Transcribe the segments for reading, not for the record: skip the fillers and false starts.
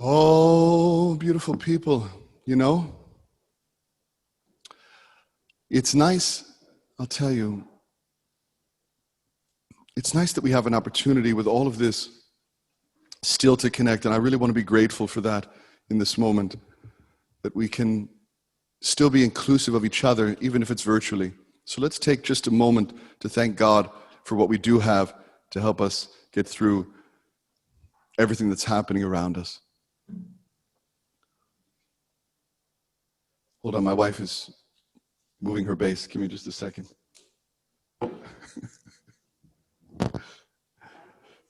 Oh, beautiful people, you know, it's nice, I'll tell you, it's nice that we have an opportunity with all of this still to connect, and I really want to be grateful for that in this moment, that we can still be inclusive of each other, even if it's virtually. So let's take just a moment to thank God for what we do have to help us get through everything that's happening around us. Hold on, my wife is moving her bass. Give me just a second.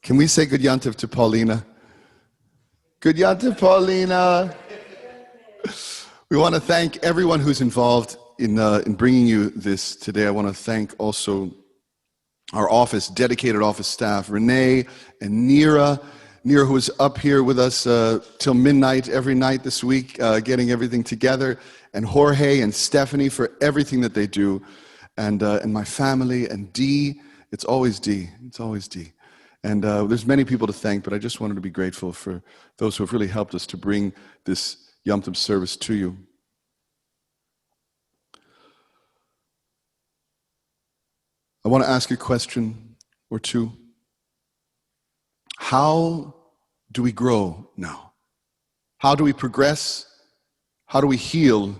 Can we say good Yantiv to Paulina? Good Yantiv, Paulina. We want to thank everyone who's involved in bringing you this today. I want to thank also our office, dedicated office staff, Renee and Nira. Nira, who was up here with us till midnight every night this week, getting everything together, and Jorge and Stephanie for everything that they do, and my family, and Dee. It's always Dee. It's always Dee. And there's many people to thank, but I just wanted to be grateful for those who have really helped us to bring this Yom Tov service to you. I want to ask a question or two. How do we grow now? How do we progress? How do we heal?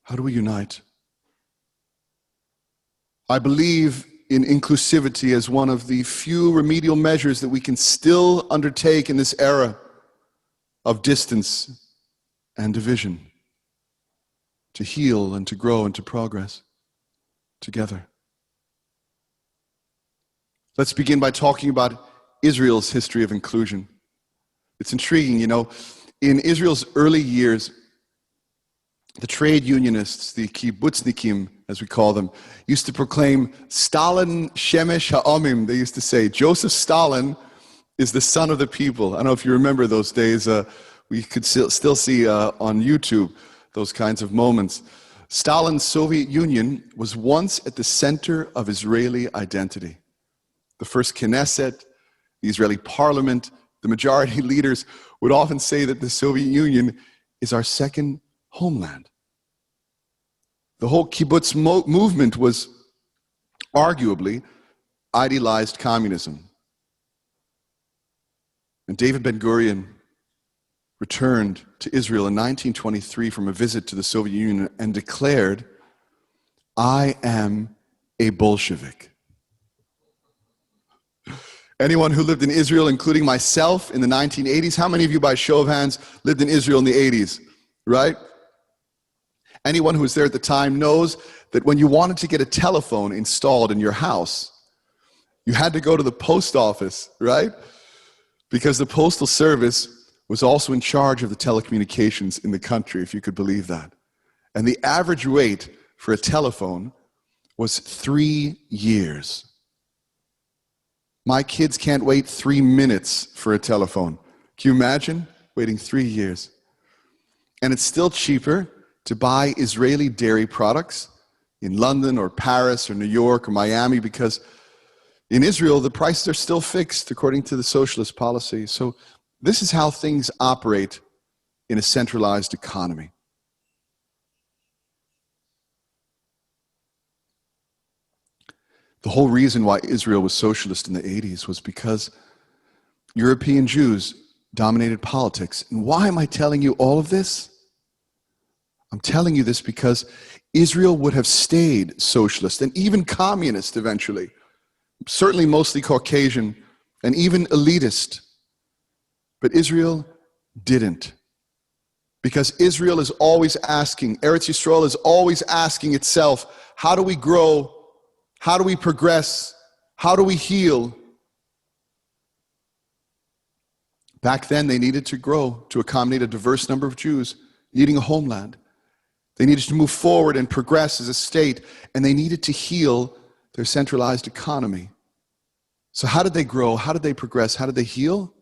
How do we unite? I believe in inclusivity as one of the few remedial measures that we can still undertake in this era of distance and division, to heal and to grow and to progress together. Let's begin by talking about Israel's history of inclusion. It's intriguing, you know, in Israel's early years, the trade unionists, the kibbutznikim, as we call them, used to proclaim Stalin Shemesh Ha'omim. They used to say, Joseph Stalin is the son of the people. I don't know if you remember those days. We could still see on YouTube those kinds of moments. Stalin's Soviet Union was once at the center of Israeli identity. The first Knesset, the Israeli parliament, the majority leaders would often say that the Soviet Union is our second homeland. The whole kibbutz movement was arguably idealized communism. And David Ben-Gurion returned to Israel in 1923 from a visit to the Soviet Union and declared, "I am a Bolshevik." Anyone who lived in Israel, including myself in the 1980s, how many of you, by show of hands, lived in Israel in the 80s, right? Anyone who was there at the time knows that when you wanted to get a telephone installed in your house, you had to go to the post office, right? Because the postal service was also in charge of the telecommunications in the country, if you could believe that. And the average wait for a telephone was 3 years. My kids can't wait 3 minutes for a telephone. Can you imagine waiting 3 years? And it's still cheaper to buy Israeli dairy products in London or Paris or New York or Miami, because in Israel, the prices are still fixed according to the socialist policy. So this is how things operate in a centralized economy. The whole reason why Israel was socialist in the 80s was because European Jews dominated politics. And why am I telling you all of this? I'm telling you this because Israel would have stayed socialist and even communist eventually, certainly mostly Caucasian and even elitist. But Israel didn't. Because Israel is always asking, Eretz Yisrael is always asking itself, how do we grow? How do we progress? How do we heal? Back then, they needed to grow to accommodate a diverse number of Jews needing a homeland. They needed to move forward and progress as a state, and they needed to heal their centralized economy. So how did they grow? How did they progress? How did they heal?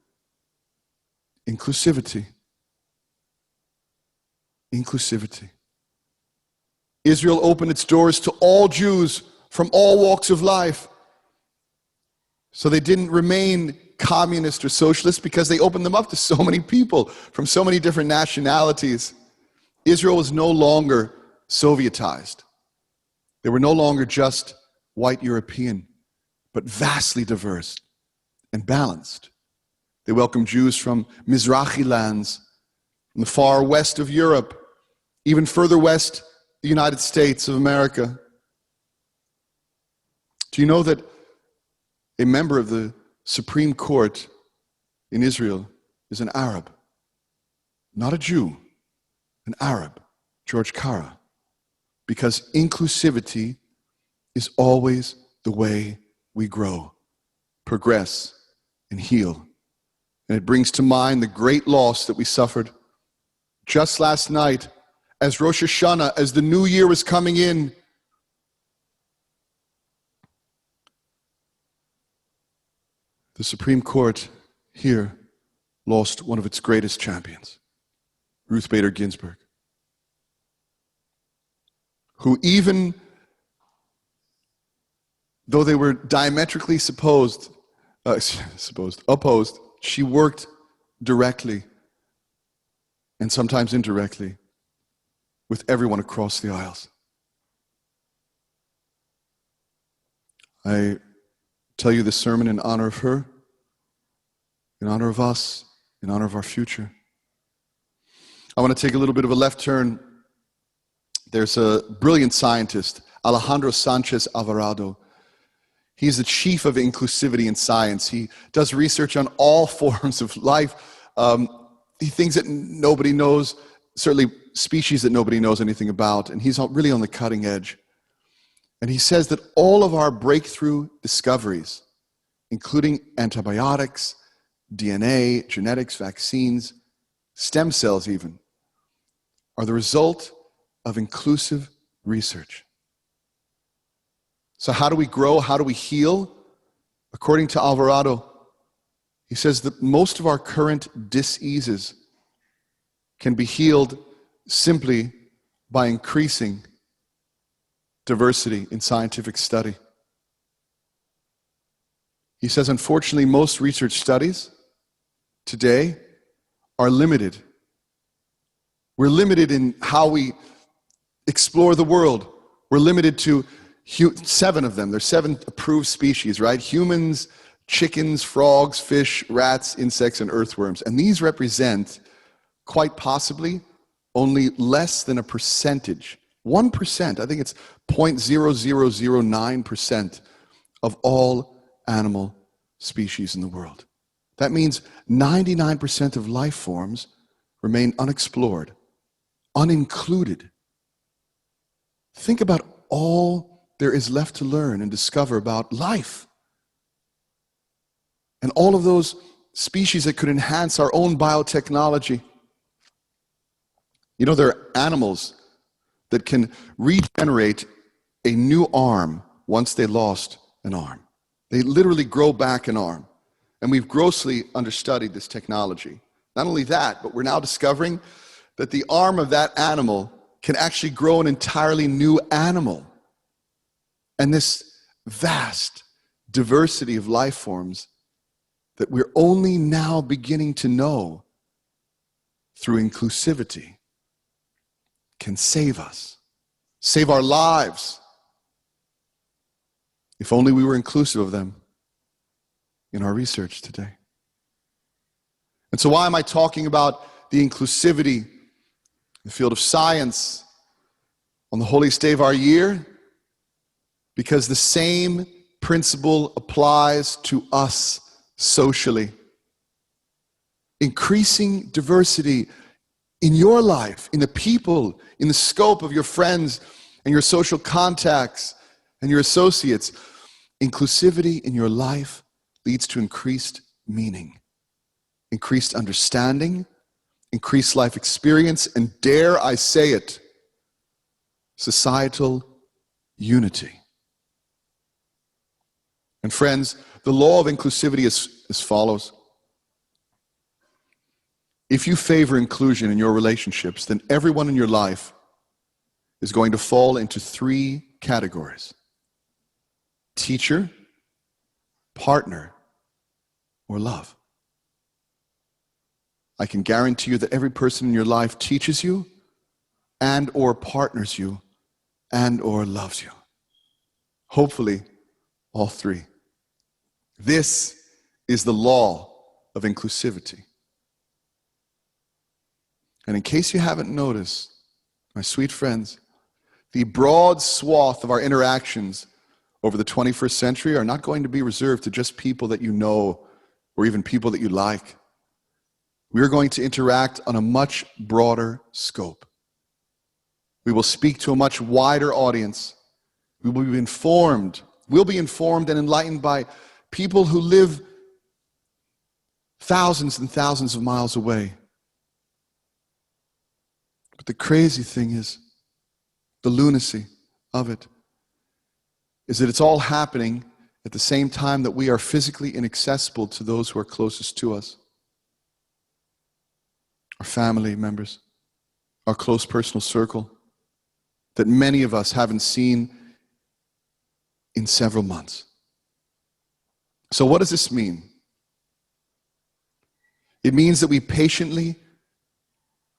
Inclusivity. Inclusivity. Israel opened its doors to all Jews from all walks of life. So they didn't remain communist or socialist because they opened them up to so many people from so many different nationalities. Israel was no longer Sovietized. They were no longer just white European, but vastly diverse and balanced. They welcomed Jews from Mizrahi lands, from the far west of Europe, even further west, the United States of America. Do you know that a member of the Supreme Court in Israel is an Arab? Not a Jew, an Arab, George Kara. Because inclusivity is always the way we grow, progress, and heal. And it brings to mind the great loss that we suffered just last night as Rosh Hashanah, as the new year was coming in. The Supreme Court here lost one of its greatest champions, Ruth Bader Ginsburg, who even though they were diametrically opposed, she worked directly and sometimes indirectly with everyone across the aisles. I tell you this sermon in honor of her, in honor of us, in honor of our future. I want to take a little bit of a left turn. There's a brilliant scientist, Alejandro Sanchez Alvarado. He's the chief of inclusivity in science. He does research on all forms of life. Things that nobody knows, certainly species that nobody knows anything about, and he's really on the cutting edge. And he says that all of our breakthrough discoveries, including antibiotics, DNA, genetics, vaccines, stem cells even, are the result of inclusive research. So how do we grow? How do we heal? According to Alvarado, he says that most of our current diseases can be healed simply by increasing diversity in scientific study. He says, unfortunately, most research studies today are limited. We're limited in how we explore the world. We're limited to 7 of them. There's 7 approved species, right? Humans, chickens, frogs, fish, rats, insects, and earthworms. And these represent, quite possibly, only less than a percentage. 1%, I think it's 0.0009% of all animal species in the world. That means 99% of life forms remain unexplored, unincluded. Think about all there is left to learn and discover about life. And all of those species that could enhance our own biotechnology. You know, there are animals that can regenerate a new arm once they lost an arm. They literally grow back an arm. And we've grossly understudied this technology. Not only that, but we're now discovering that the arm of that animal can actually grow an entirely new animal. And this vast diversity of life forms that we're only now beginning to know through inclusivity can save us, save our lives, if only we were inclusive of them in our research today. And so why am I talking about the inclusivity in the field of science on the holiest day of our year? Because the same principle applies to us socially. Increasing diversity in your life, in the people, in the scope of your friends and your social contacts and your associates. Inclusivity in your life leads to increased meaning, increased understanding, increased life experience, and dare I say it, societal unity. And friends, the law of inclusivity is as follows. If you favor inclusion in your relationships, then everyone in your life is going to fall into 3 categories: teacher, partner, or love. I can guarantee you that every person in your life teaches you and or partners you and or loves you. Hopefully, all three. This is the law of inclusivity. And in case you haven't noticed, my sweet friends, the broad swath of our interactions over the 21st century are not going to be reserved to just people that you know or even people that you like. We're going to interact on a much broader scope. We will speak to a much wider audience. We will be informed. We'll be informed and enlightened by people who live thousands and thousands of miles away. But the crazy thing is, the lunacy of it, is that it's all happening at the same time that we are physically inaccessible to those who are closest to us. Our family members, our close personal circle, that many of us haven't seen in several months. So what does this mean? It means that we patiently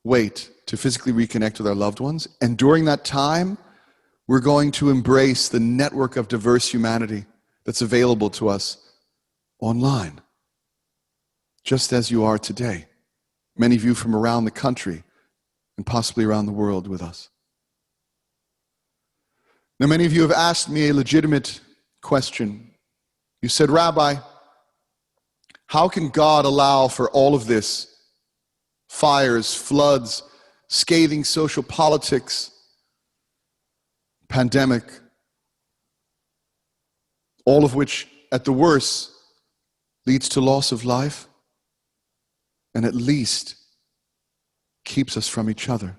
wait to physically reconnect with our loved ones, and during that time, we're going to embrace the network of diverse humanity that's available to us online, just as you are today. Many of you from around the country and possibly around the world with us. Now, many of you have asked me a legitimate question. You said, Rabbi, how can God allow for all of this? Fires, floods, scathing social politics, pandemic, all of which, at the worst, leads to loss of life, and at least keeps us from each other.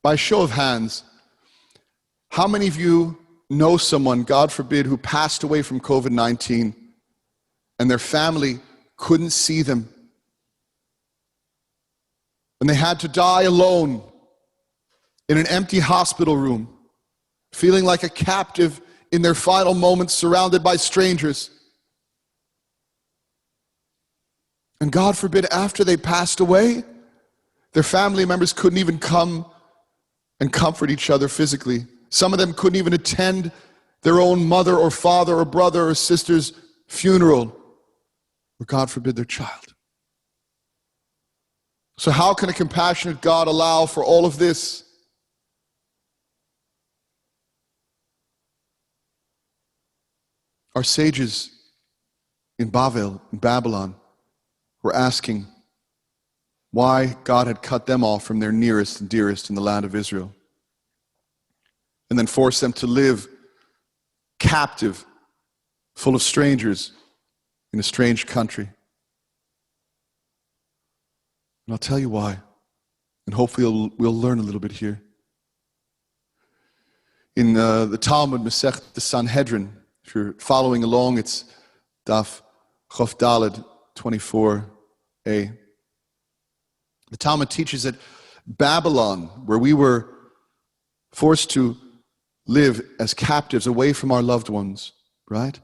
By show of hands, how many of you know someone, God forbid, who passed away from COVID-19 and their family couldn't see them? And they had to die alone in an empty hospital room, feeling like a captive in their final moments, surrounded by strangers. And God forbid, after they passed away, their family members couldn't even come and comfort each other physically. Some of them couldn't even attend their own mother or father or brother or sister's funeral, or God forbid, their child. So how can a compassionate God allow for all of this? Our sages in Babylon, were asking why God had cut them off from their nearest and dearest in the land of Israel, and then forced them to live captive, full of strangers, in a strange country. And I'll tell you why, and hopefully we'll learn a little bit here. In the Talmud, Masechet the Sanhedrin, if you're following along, it's Daf Chof Daled 24a. The Talmud teaches that Babylon, where we were forced to live as captives away from our loved ones, right,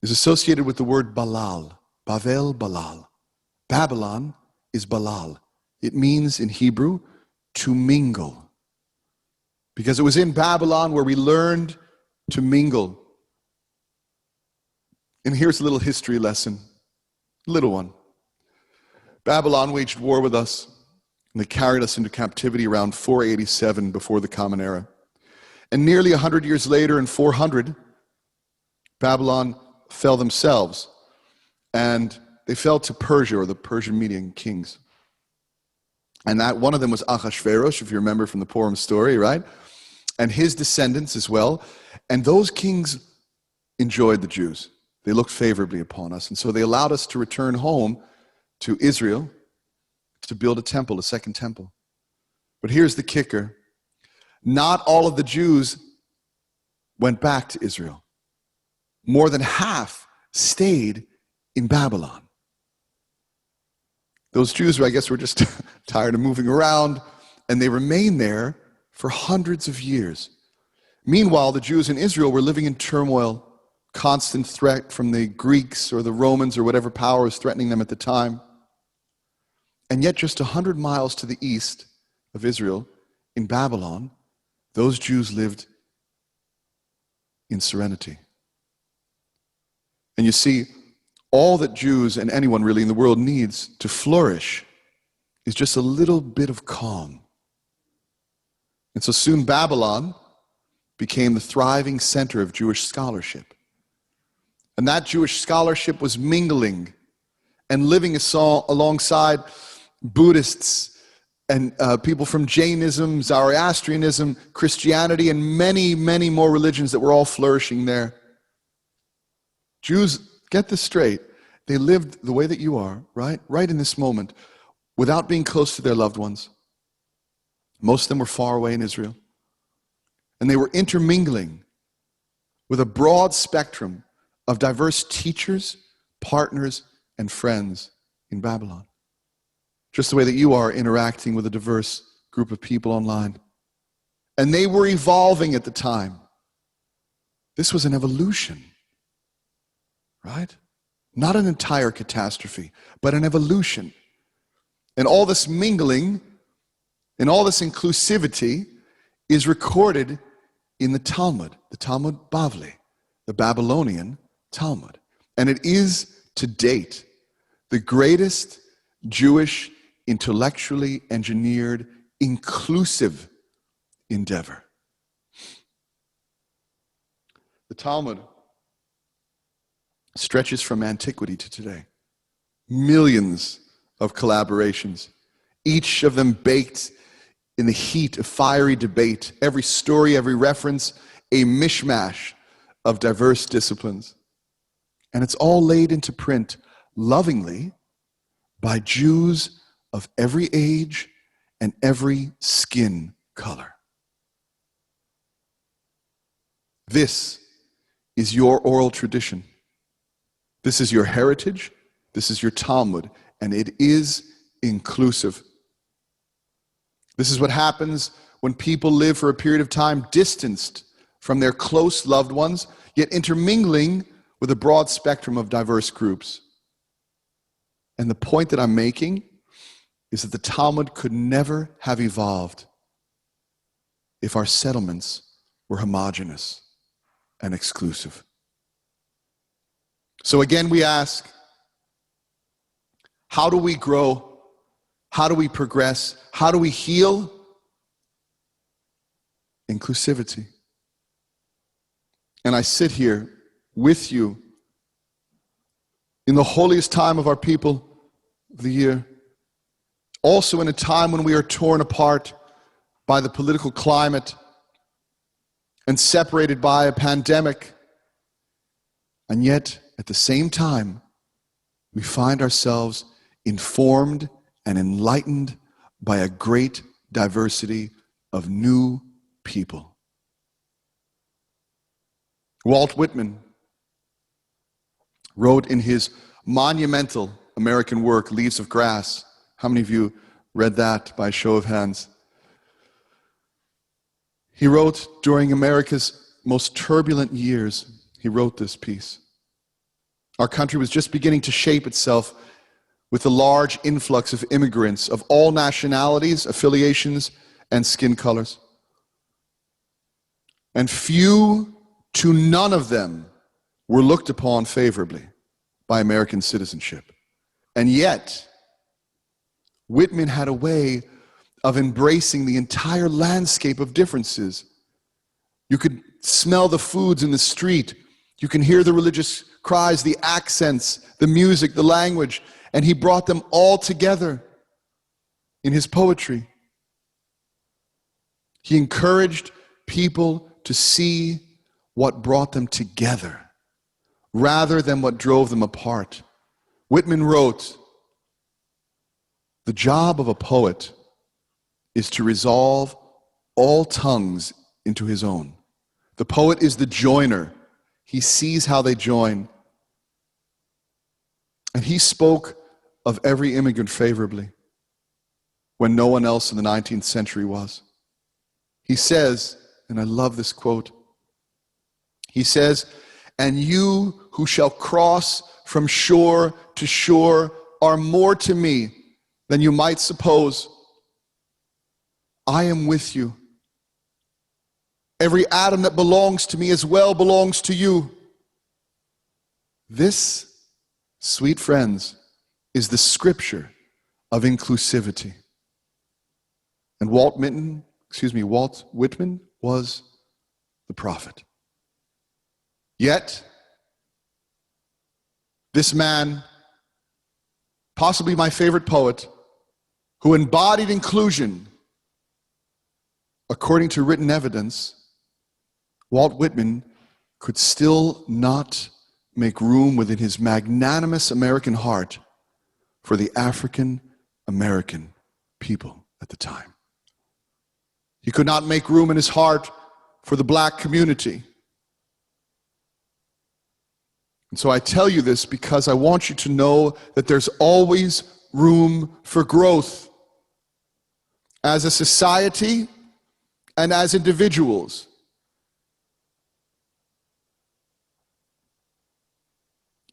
is associated with the word Balal, Bavel Balal. Babylon is Balal. It means in Hebrew to mingle. Because it was in Babylon where we learned to mingle. And here's a little history lesson, little one. Babylon waged war with us, and they carried us into captivity around 487 before the Common Era. And nearly 100 years later, in 400, Babylon fell themselves, and they fell to Persia, or the Persian Median kings. And that one of them was Ahasuerus, if you remember from the Purim story, right? And his descendants as well. And those kings enjoyed the Jews. They looked favorably upon us. And so they allowed us to return home to Israel to build a temple, a second temple. But here's the kicker. Not all of the Jews went back to Israel. More than half stayed in Babylon. Those Jews, I guess, were just tired of moving around, and they remained there for hundreds of years. Meanwhile, the Jews in Israel were living in turmoil, constant threat from the Greeks or the Romans or whatever power was threatening them at the time. And yet just 100 miles to the east of Israel, in Babylon, those Jews lived in serenity. And you see, all that Jews and anyone really in the world needs to flourish is just a little bit of calm. And so soon Babylon became the thriving center of Jewish scholarship. And that Jewish scholarship was mingling and living alongside Buddhists and people from Jainism, Zoroastrianism, Christianity, and many, many more religions that were all flourishing there. Jews, get this straight, they lived the way that you are, right in this moment, without being close to their loved ones. Most of them were far away in Israel. And they were intermingling with a broad spectrum of diverse teachers, partners, and friends in Babylon. Just the way that you are interacting with a diverse group of people online. And they were evolving at the time. This was an evolution, right? Not an entire catastrophe, but an evolution. And all this mingling and all this inclusivity is recorded in the Talmud Bavli, the Babylonian Talmud. And it is, to date, the greatest Jewish intellectually engineered inclusive endeavor. The Talmud stretches from antiquity to today. Millions of collaborations, each of them baked in the heat of fiery debate, every story, every reference, a mishmash of diverse disciplines. And it's all laid into print lovingly by Jews of every age and every skin color. This is your oral tradition. This is your heritage. This is your Talmud, and it is inclusive. This is what happens when people live for a period of time distanced from their close loved ones, yet intermingling with a broad spectrum of diverse groups. And the point that I'm making is that the Talmud could never have evolved if our settlements were homogeneous and exclusive. So again, we ask, how do we grow? How do we progress? How do we heal? Inclusivity. And I sit here with you in the holiest time of our people of the year, also in a time when we are torn apart by the political climate and separated by a pandemic, and yet at the same time we find ourselves informed and enlightened by a great diversity of new people. Walt Whitman wrote in his monumental American work, Leaves of Grass. How many of you read that by a show of hands? He wrote during America's most turbulent years, he wrote this piece. Our country was just beginning to shape itself with the large influx of immigrants of all nationalities, affiliations, and skin colors. And few to none of them were looked upon favorably by American citizenship. And yet, Whitman had a way of embracing the entire landscape of differences. You could smell the foods in the street. You can hear the religious cries, the accents, the music, the language, and he brought them all together in his poetry. He encouraged people to see what brought them together rather than what drove them apart. Whitman wrote, "The job of a poet is to resolve all tongues into his own. The poet is the joiner. He sees how they join." And he spoke of every immigrant favorably when no one else in the 19th century was. He says, and I love this quote, he says, and you who shall cross from shore to shore are more to me than you might suppose. I am with you. Every atom that belongs to me as well belongs to you. This, sweet friends, is the scripture of inclusivity. And Walt Whitman was the prophet. Yet, this man, possibly my favorite poet, who embodied inclusion according to written evidence, Walt Whitman could still not make room within his magnanimous American heart for the African American people at the time. He could not make room in his heart for the black community. And so I tell you this because I want you to know that there's always room for growth as a society and as individuals.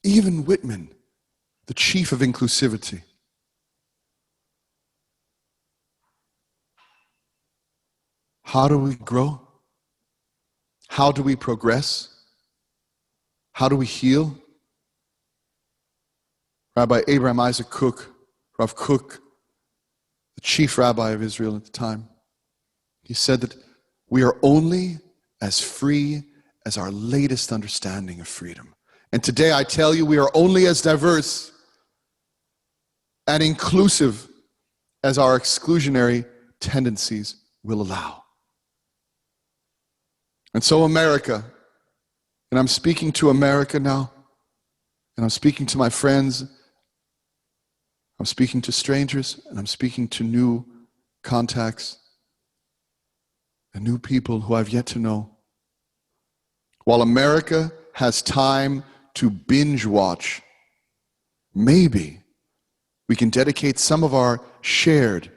Even Whitman, the chief of inclusivity, how do we grow? How do we progress? How do we heal? Rabbi Abraham Isaac Kook, Rav Kook, the chief rabbi of Israel at the time, he said that we are only as free as our latest understanding of freedom. And today I tell you, we are only as diverse and inclusive as our exclusionary tendencies will allow. And so America, and I'm speaking to America now, and I'm speaking to my friends, I'm speaking to strangers, and I'm speaking to new contacts and new people who I've yet to know. While America has time to binge watch, maybe we can dedicate some of our shared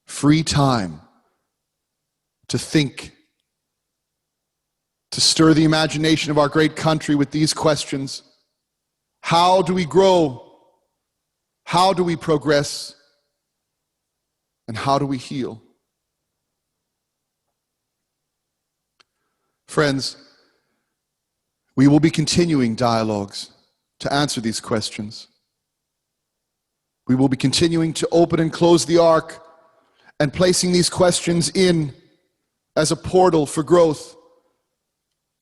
free time to think, to stir the imagination of our great country with these questions. How do we grow? How do we progress? And how do we heal? Friends, we will be continuing dialogues to answer these questions. We will be continuing to open and close the ark and placing these questions in as a portal for growth.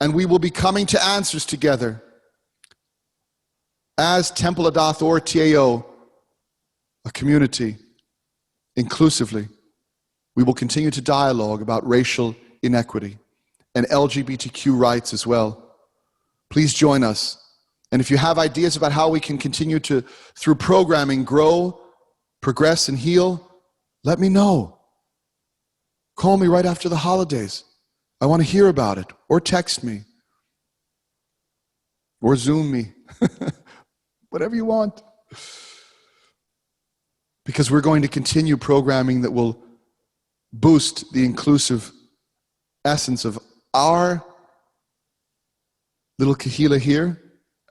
And we will be coming to answers together as Temple Adath or TAO, a community, inclusively. We will continue to dialogue about racial inequity and LGBTQ rights as well. Please join us. And if you have ideas about how we can continue to, through programming, grow, progress, and heal, let me know. Call me right after the holidays. I want to hear about it. Or text me. Or Zoom me. Whatever you want. Because we're going to continue programming that will boost the inclusive essence of our little kahila here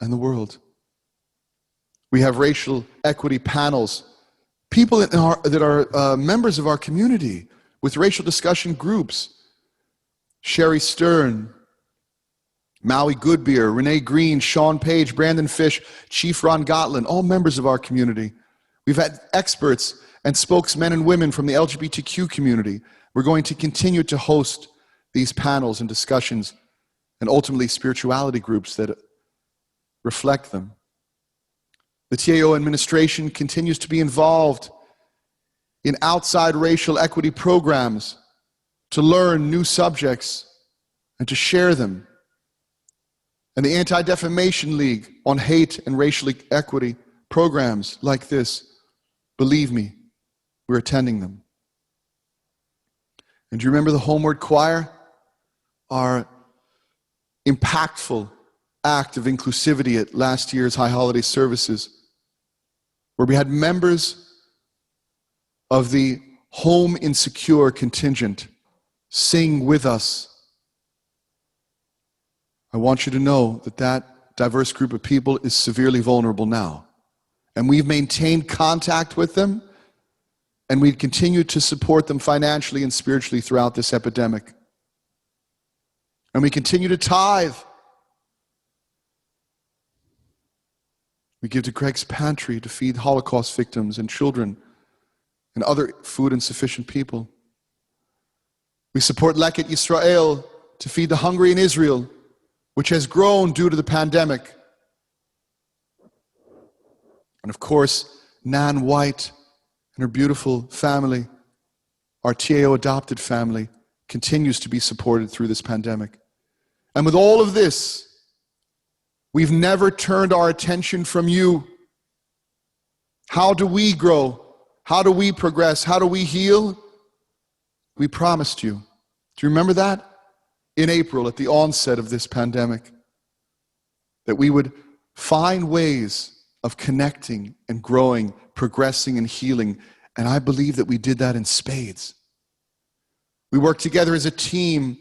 and the world. We have racial equity panels, people that are members of our community with racial discussion groups. Sherry Stern, Maui Goodbeer, Renee Green, Sean Page, Brandon Fish, Chief Ron Gottland, all members of our community. We've had experts and spokesmen and women from the LGBTQ community. We're going to continue to host these panels and discussions and ultimately spirituality groups that reflect them. The TAO administration continues to be involved in outside racial equity programs to learn new subjects and to share them. And the Anti-Defamation League on hate and racial equity programs like this, believe me, we're attending them. And do you remember the Homeward Choir? Our impactful act of inclusivity at last year's High Holiday services, where we had members of the Home Insecure contingent sing with us I want you to know that that diverse group of people is severely vulnerable now. And we've maintained contact with them, and we continue to support them financially and spiritually throughout this epidemic. And we continue to tithe. We give to Greg's Pantry to feed Holocaust victims and children and other food insufficient people. We support Leket Yisrael to feed the hungry in Israel, which has grown due to the pandemic. And of course, Nan White and her beautiful family, our TAO adopted family, continues to be supported through this pandemic. And with all of this, we've never turned our attention from you. How do we grow? How do we progress? How do we heal? We promised you. Do you remember that? In April, at the onset of this pandemic, that we would find ways of connecting and growing, progressing and healing. And I believe that we did that in spades. We worked together as a team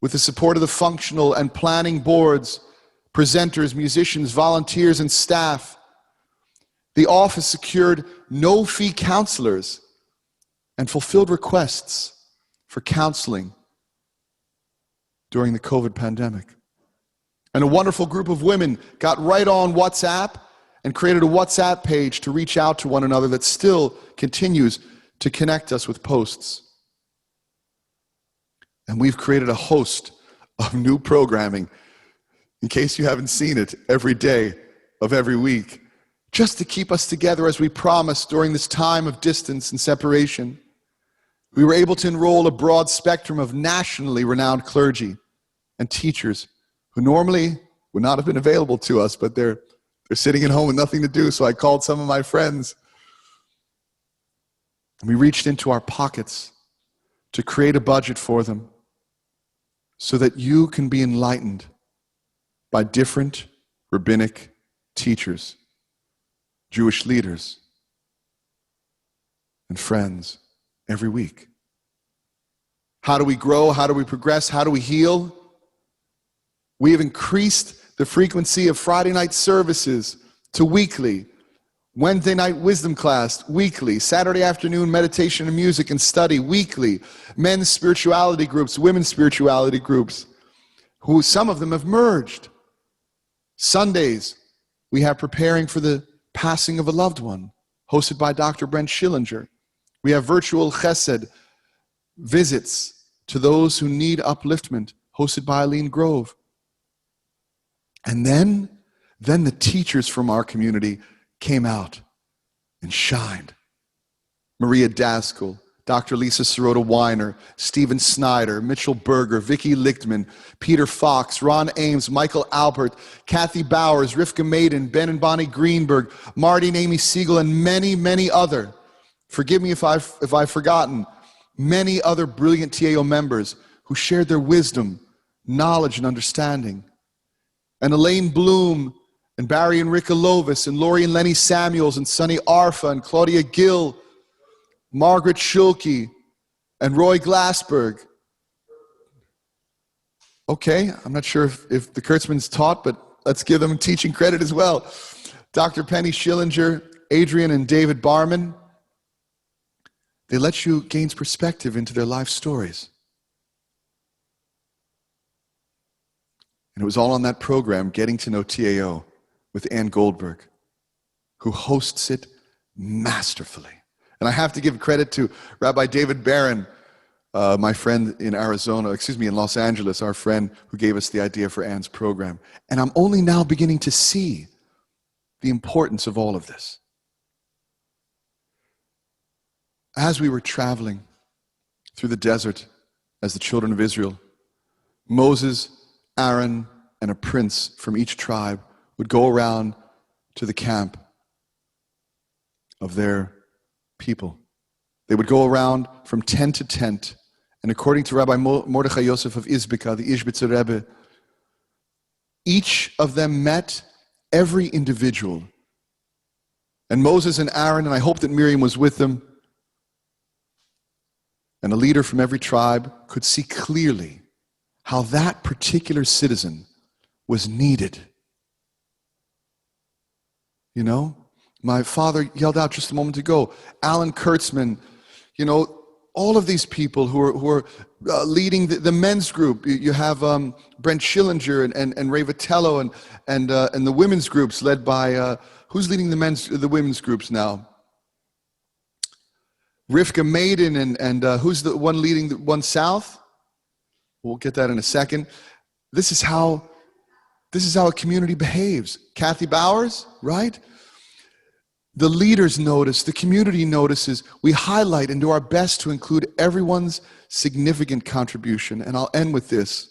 with the support of the functional and planning boards, presenters, musicians, volunteers, and staff. The office secured no-fee counselors and fulfilled requests for counseling during the COVID pandemic. And a wonderful group of women got right on WhatsApp and created a WhatsApp page to reach out to one another that still continues to connect us with posts. And we've created a host of new programming, in case you haven't seen it, every day of every week, just to keep us together as we promised during this time of distance and separation. We were able to enroll a broad spectrum of nationally renowned clergy and teachers who normally would not have been available to us, but they're sitting at home with nothing to do, so I called some of my friends. And we reached into our pockets to create a budget for them so that you can be enlightened by different rabbinic teachers, Jewish leaders, and friends every week. How do we grow? How do we progress? How do we heal? We have increased the frequency of Friday night services to weekly, Wednesday night wisdom class weekly, Saturday afternoon meditation and music and study weekly, men's spirituality groups, women's spirituality groups, who some of them have merged. Sundays, we have preparing for the passing of a loved one, hosted by Dr. Brent Schillinger. We have virtual chesed visits to those who need upliftment, hosted by Eileen Grove. And then the teachers from our community came out and shined. Maria Daskell, Dr. Lisa Sirota Weiner, Stephen Snyder, Mitchell Berger, Vicki Lichtman, Peter Fox, Ron Ames, Michael Albert, Kathy Bowers, Rivka Maiden, Ben and Bonnie Greenberg, Marty and Amy Siegel, and many, many other. Forgive me if I've forgotten. Many other brilliant TAO members who shared their wisdom, knowledge, and understanding. And Elaine Bloom, and Barry and Rika Lovis, and Lori and Lenny Samuels, and Sonny Arfa, and Claudia Gill, Margaret Schulke, and Roy Glassberg. Okay, I'm not sure if the Kurtzmans taught, but let's give them teaching credit as well. Dr. Penny Schillinger, Adrian and David Barman. They let you gain perspective into their life stories. And it was all on that program, Getting to Know TAO, with Ann Goldberg, who hosts it masterfully. And I have to give credit to Rabbi David Barron, my friend in in Los Angeles, our friend who gave us the idea for Ann's program. And I'm only now beginning to see the importance of all of this. As we were traveling through the desert as the children of Israel, Moses, Aaron, and a prince from each tribe would go around to the camp of their people. They would go around from tent to tent, and according to Rabbi Mordechai Yosef of Izbika, the Ishbitzer Rebbe, each of them met every individual. And Moses and Aaron, and I hope that Miriam was with them, and a leader from every tribe could see clearly how that particular citizen was needed. You know, my father yelled out just a moment ago, Alan Kurtzman, you know, all of these people who are leading the men's group. You have Brent Schillinger and Ray Vitello and the women's groups led by, who's leading the women's groups now? Rivka Maiden and who's the one leading the One South? We'll get that in a second. This is how a community behaves. Kathy Bowers, right? The leaders notice, the community notices. We highlight and do our best to include everyone's significant contribution. And I'll end with this.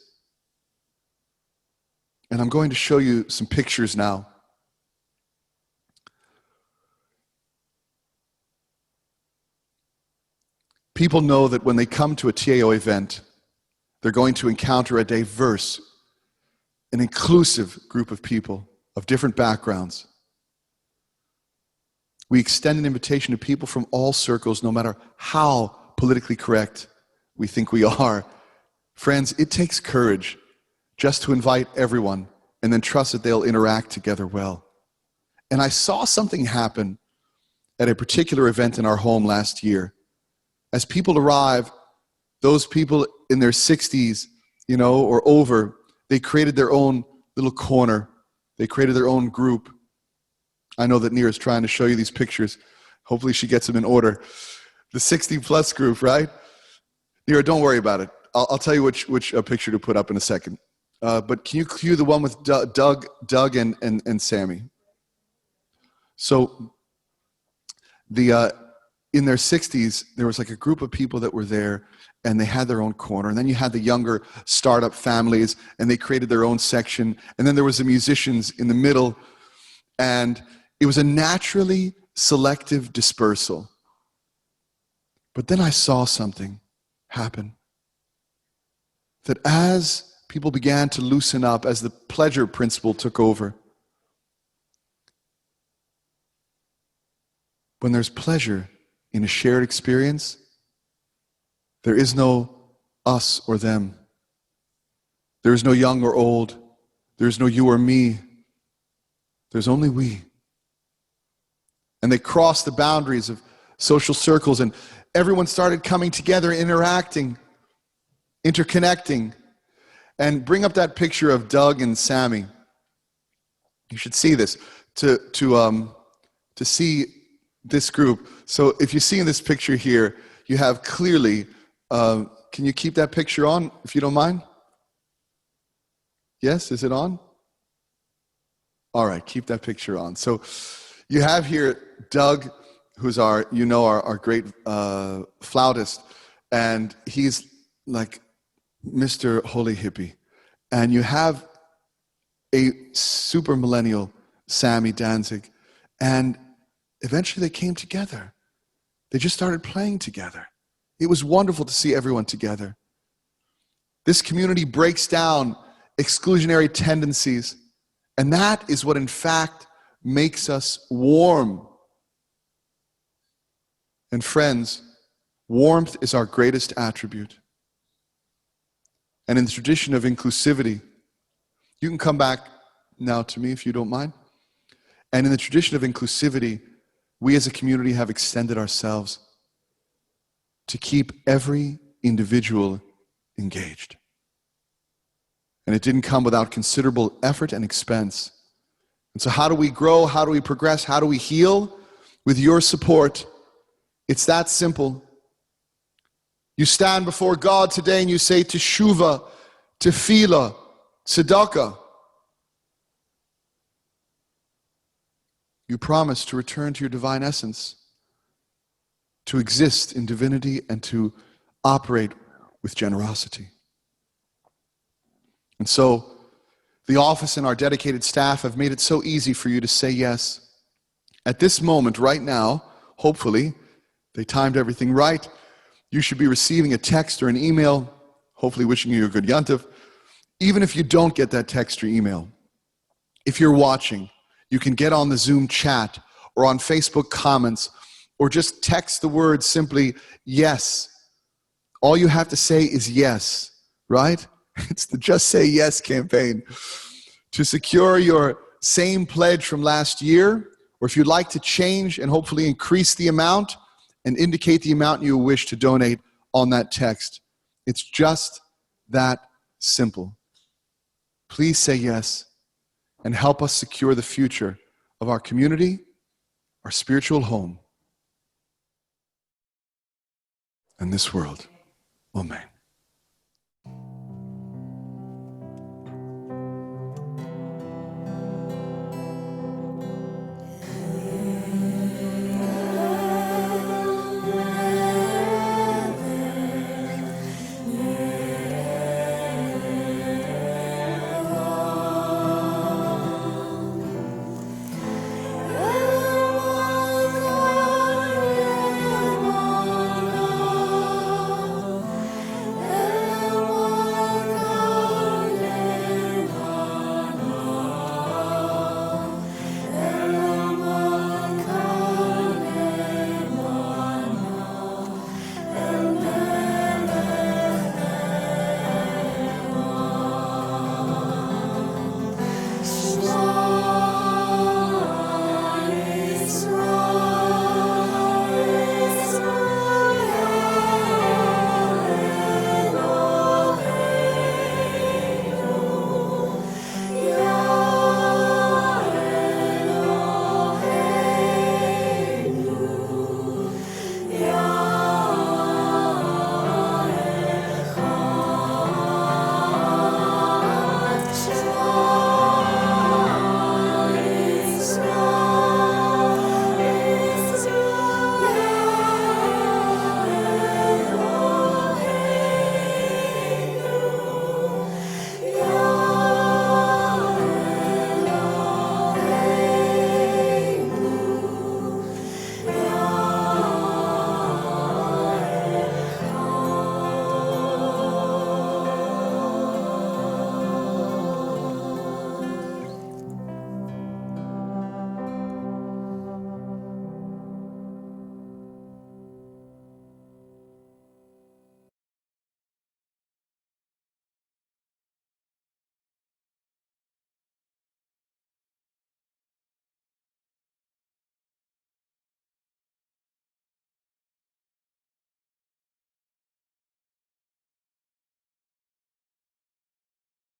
And I'm going to show you some pictures now. People know that when they come to a TAO event, they're going to encounter a diverse, an inclusive group of people of different backgrounds. We extend an invitation to people from all circles, no matter how politically correct we think we are. Friends, it takes courage just to invite everyone and then trust that they'll interact together well. And I saw something happen at a particular event in our home last year. As people arrive, those people in their 60s, you know, or over, they created their own little corner. They created their own group. I know that Nir is trying to show you these pictures. Hopefully she gets them in order. The 60-plus group, right? Nir, don't worry about it. I'll tell you which picture to put up in a second. But can you cue the one with Doug and Sammy? So in their 60s, there was like a group of people that were there, and they had their own corner. And then you had the younger startup families, and they created their own section. And then there was the musicians in the middle, and it was a naturally selective dispersal. But then I saw something happen. That as people began to loosen up, as the pleasure principle took over, when there's pleasure in a shared experience, there is no us or them. There is no young or old. There is no you or me. There's only we. And they crossed the boundaries of social circles, and everyone started coming together, interacting, interconnecting. And bring up that picture of Doug and Sammy. You should see this to see this group. So if you see in this picture here, you have clearly, can you keep that picture on, if you don't mind? Yes, is it on? All right, keep that picture on. So you have here Doug, who's our great flautist, and he's like Mr. Holy Hippie. And you have a super millennial, Sammy Danzig, and eventually they came together. They just started playing together. It was wonderful to see everyone together. This community breaks down exclusionary tendencies, and that is what in fact makes us warm. And friends, warmth is our greatest attribute. And in the tradition of inclusivity, you can come back now to me if you don't mind. And in the tradition of inclusivity, we as a community have extended ourselves to keep every individual engaged. And it didn't come without considerable effort and expense. And so how do we grow? How do we progress? How do we heal? With your support. It's that simple. You stand before God today and you say teshuvah, tefillah, tzedakah. You promise to return to your divine essence, to exist in divinity and to operate with generosity. And so the office and our dedicated staff have made it so easy for you to say yes. At this moment, right now, hopefully, they timed everything right. You should be receiving a text or an email, hopefully wishing you a good Yontif. Even if you don't get that text or email, if you're watching, you can get on the Zoom chat or on Facebook comments or just text the word simply yes. All you have to say is yes, right? It's the Just Say Yes campaign. to secure your same pledge from last year, or if you'd like to change and hopefully increase the amount and indicate the amount you wish to donate on that text. It's just that simple. Please say yes and help us secure the future of our community, our spiritual home, and this world. Amen.